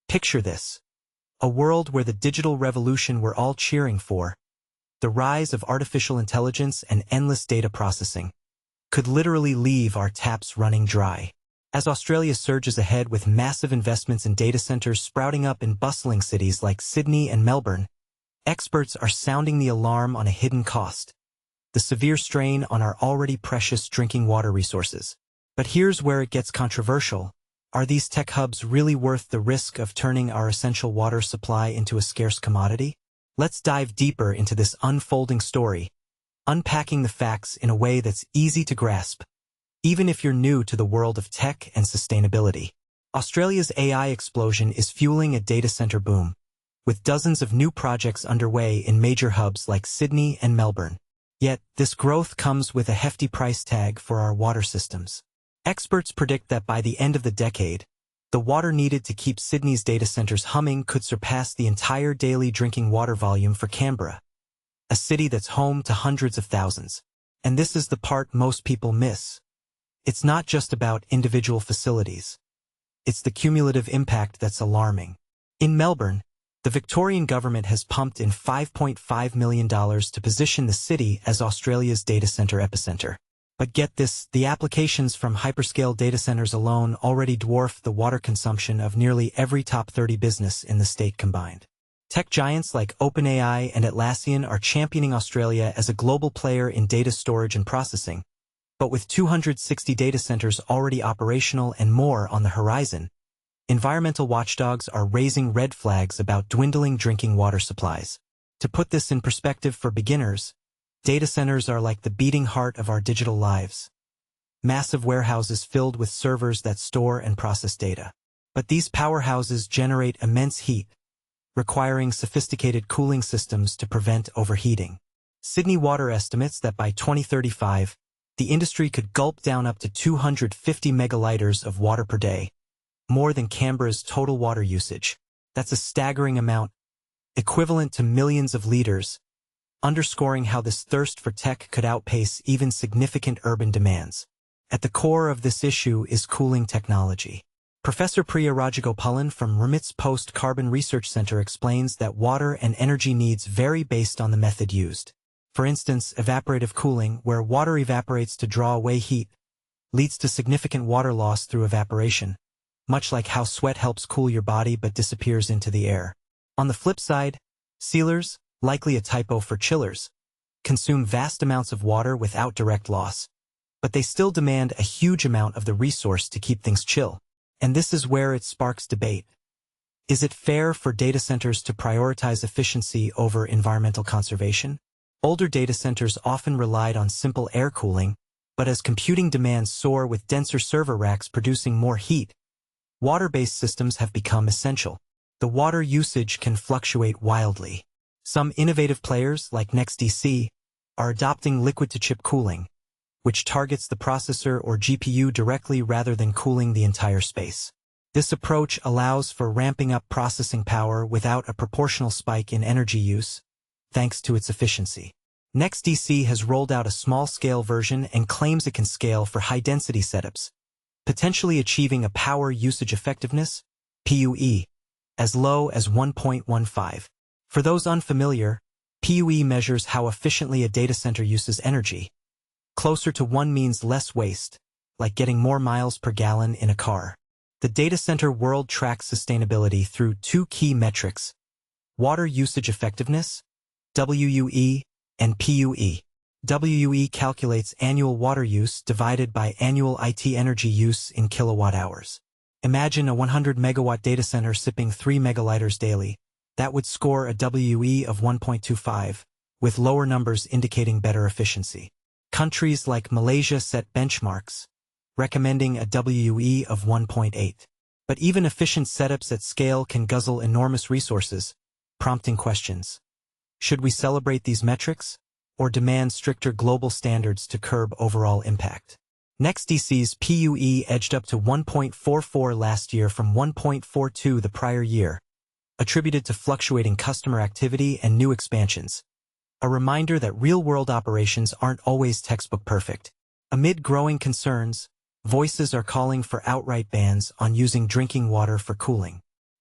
Picture this. A world where the digital revolution we're all cheering for, the rise of artificial intelligence and endless data processing, could literally leave our taps running dry. As Australia surges ahead with massive investments in data centers sprouting up in bustling cities like Sydney and Melbourne, experts are sounding the alarm on a hidden cost: the severe strain on our already precious drinking water resources. But here's where it gets controversial. Are these tech hubs really worth the risk of turning our essential water supply into a scarce commodity? Let's dive deeper into this unfolding story, unpacking the facts in a way that's easy to grasp, even if you're new to the world of tech and sustainability. Australia's AI explosion is fueling a data center boom, with dozens of new projects underway in major hubs like Sydney and Melbourne. Yet, this growth comes with a hefty price tag for our water systems. Experts predict that by the end of the decade, the water needed to keep Sydney's data centers humming could surpass the entire daily drinking water volume for Canberra, a city that's home to hundreds of thousands. And this is the part most people miss. It's not just about individual facilities. It's the cumulative impact that's alarming. In Melbourne, the Victorian government has pumped in $5.5 million to position the city as Australia's data center epicenter. But get this, the applications from hyperscale data centers alone already dwarf the water consumption of nearly every top 30 business in the state combined. Tech giants like OpenAI and Atlassian are championing Australia as a global player in data storage and processing. But with 260 data centers already operational and more on the horizon, environmental watchdogs are raising red flags about dwindling drinking water supplies. To put this in perspective for beginners, data centers are like the beating heart of our digital lives. Massive warehouses filled with servers that store and process data. But these powerhouses generate immense heat, requiring sophisticated cooling systems to prevent overheating. Sydney Water estimates that by 2035, the industry could gulp down up to 250 megaliters of water per day, more than Canberra's total water usage. That's a staggering amount, equivalent to millions of liters, underscoring how this thirst for tech could outpace even significant urban demands. At the core of this issue is cooling technology. Professor Priya Rajagopalan from Remit's Post-Carbon Research Center explains that water and energy needs vary based on the method used. For instance, evaporative cooling, where water evaporates to draw away heat, leads to significant water loss through evaporation, much like how sweat helps cool your body but disappears into the air. On the flip side, sealers, likely a typo for chillers, consume vast amounts of water without direct loss, but they still demand a huge amount of the resource to keep things chill. And this is where it sparks debate. Is it fair for data centers to prioritize efficiency over environmental conservation? Older data centers often relied on simple air cooling, but as computing demands soar with denser server racks producing more heat, water-based systems have become essential. The water usage can fluctuate wildly. Some innovative players, like NextDC, are adopting liquid-to-chip cooling, which targets the processor or GPU directly rather than cooling the entire space. This approach allows for ramping up processing power without a proportional spike in energy use, thanks to its efficiency. NextDC has rolled out a small-scale version and claims it can scale for high-density setups, potentially achieving a power usage effectiveness, PUE, as low as 1.15. For those unfamiliar, PUE measures how efficiently a data center uses energy. Closer to 1 means less waste, like getting more miles per gallon in a car. The data center world tracks sustainability through 2 key metrics: water usage effectiveness, WUE, and PUE. WUE calculates annual water use divided by annual IT energy use in kilowatt-hours. Imagine a 100-megawatt data center sipping 3 megaliters daily. That would score a WUE of 1.25, with lower numbers indicating better efficiency. Countries like Malaysia set benchmarks, recommending a WUE of 1.8. But even efficient setups at scale can guzzle enormous resources, prompting questions. Should we celebrate these metrics, or demand stricter global standards to curb overall impact? NextDC's PUE edged up to 1.44 last year from 1.42 the prior year, attributed to fluctuating customer activity and new expansions. A reminder that real-world operations aren't always textbook perfect. Amid growing concerns, voices are calling for outright bans on using drinking water for cooling.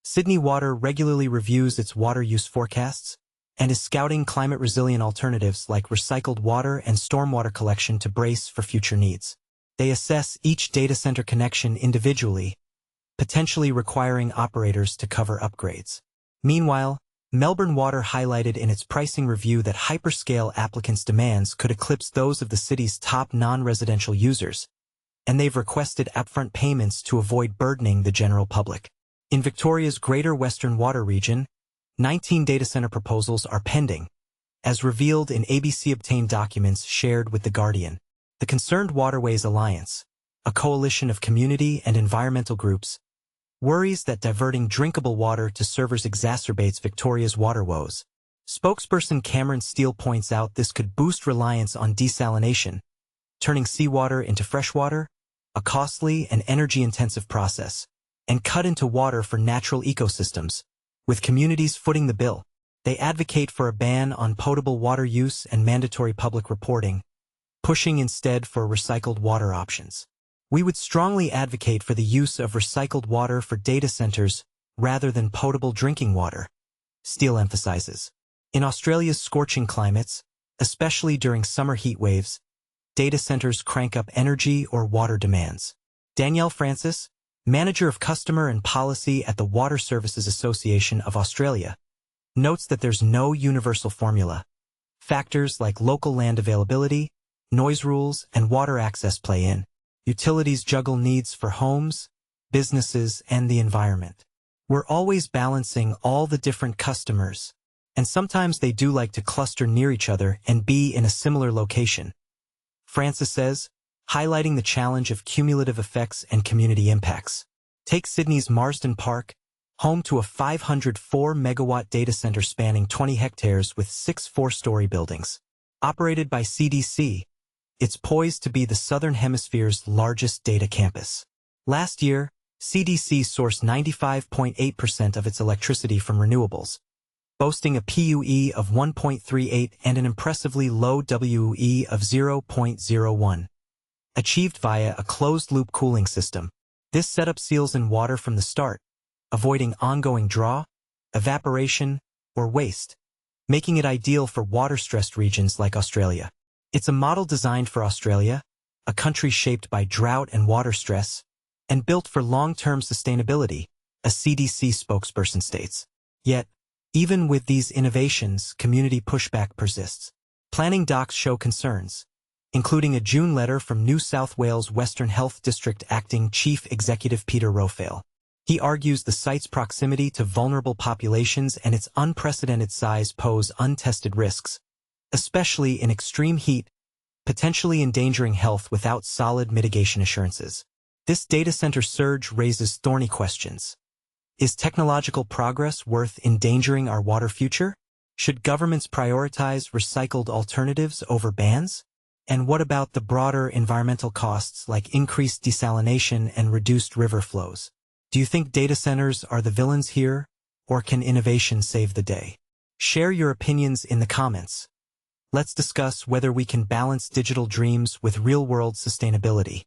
Sydney Water regularly reviews its water use forecasts and is scouting climate-resilient alternatives like recycled water and stormwater collection to brace for future needs. They assess each data center connection individually, potentially requiring operators to cover upgrades. Meanwhile, Melbourne Water highlighted in its pricing review that hyperscale applicants' demands could eclipse those of the city's top non-residential users, and they've requested upfront payments to avoid burdening the general public. In Victoria's Greater Western Water Region, 19 data center proposals are pending, as revealed in ABC-obtained documents shared with The Guardian. The Concerned Waterways Alliance, a coalition of community and environmental groups, worries that diverting drinkable water to servers exacerbates Victoria's water woes. Spokesperson Cameron Steele points out this could boost reliance on desalination, turning seawater into freshwater, a costly and energy-intensive process, and cut into water for natural ecosystems. With communities footing the bill, they advocate for a ban on potable water use and mandatory public reporting, pushing instead for recycled water options. We would strongly advocate for the use of recycled water for data centers rather than potable drinking water, Steele emphasizes. In Australia's scorching climates, especially during summer heat waves, data centers crank up energy or water demands. Danielle Francis, manager of customer and policy at the Water Services Association of Australia, notes that there's no universal formula. Factors like local land availability, noise rules, and water access play in. Utilities juggle needs for homes, businesses, and the environment. We're always balancing all the different customers, and sometimes they do like to cluster near each other and be in a similar location, Francis says, highlighting the challenge of cumulative effects and community impacts. Take Sydney's Marsden Park, home to a 504-megawatt data center spanning 20 hectares with 6 four-story buildings. Operated by CDC, it's poised to be the Southern Hemisphere's largest data campus. Last year, CDC sourced 95.8% of its electricity from renewables, boasting a PUE of 1.38 and an impressively low WUE of 0.01, achieved via a closed-loop cooling system. This setup seals in water from the start, avoiding ongoing draw, evaporation, or waste, making it ideal for water-stressed regions like Australia. It's a model designed for Australia, a country shaped by drought and water stress, and built for long-term sustainability, a CDC spokesperson states. Yet, even with these innovations, community pushback persists. Planning docs show concerns, including a June letter from New South Wales Western Health District Acting Chief Executive Peter Rofale. He argues the site's proximity to vulnerable populations and its unprecedented size pose untested risks, especially in extreme heat, potentially endangering health without solid mitigation assurances. This data center surge raises thorny questions. Is technological progress worth endangering our water future? Should governments prioritize recycled alternatives over bans? And what about the broader environmental costs like increased desalination and reduced river flows? Do you think data centers are the villains here, or can innovation save the day? Share your opinions in the comments. Let's discuss whether we can balance digital dreams with real-world sustainability.